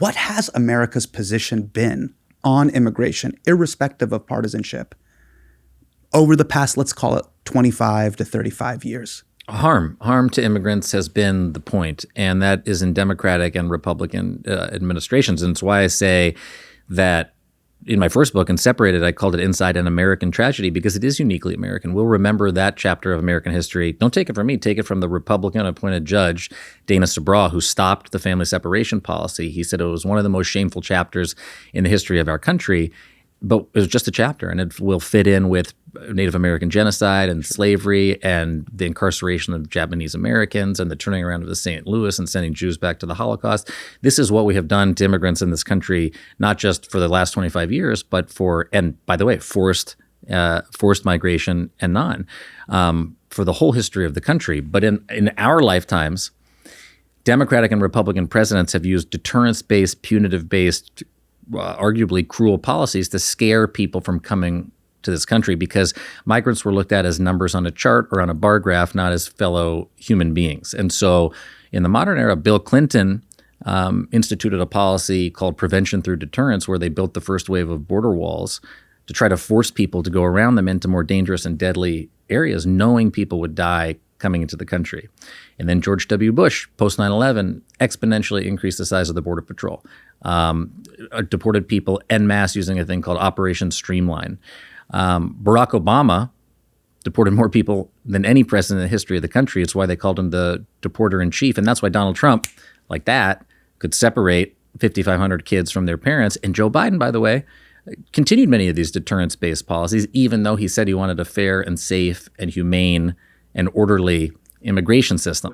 What has America's position been on immigration, irrespective of partisanship, over the past, let's call it 25 to 35 years? Harm to immigrants has been the point, and that is in Democratic and Republican administrations. And it's why I say that in my first book, in Separated, I called it Inside an American Tragedy, because it is uniquely American. We'll remember that chapter of American history. Don't take it from me. Take it from the Republican-appointed judge, Dana Sabraw, who stopped the family separation policy. He said it was one of the most shameful chapters in the history of our country. But it was just a chapter, and it will fit in with Native American genocide and slavery and the incarceration of Japanese Americans and the turning around of the St. Louis and sending Jews back to the Holocaust. This is what we have done to immigrants in this country, not just for the last 25 years, but and by the way, forced migration and for the whole history of the country. But in our lifetimes, Democratic and Republican presidents have used deterrence-based, punitive-based, arguably cruel policies to scare people from coming to this country, because migrants were looked at as numbers on a chart or on a bar graph, not as fellow human beings. And so in the modern era, Bill Clinton instituted a policy called prevention through deterrence, where they built the first wave of border walls to try to force people to go around them into more dangerous and deadly areas, knowing people would die coming into the country. And then George W. Bush, post 9/11, exponentially increased the size of the Border Patrol, deported people en masse using a thing called Operation Streamline. Barack Obama deported more people than any president in the history of the country. It's why they called him the deporter in chief. And that's why Donald Trump, like that, could separate 5,500 kids from their parents. And Joe Biden, by the way, continued many of these deterrence-based policies, even though he said he wanted a fair and safe and humane and orderly immigration system.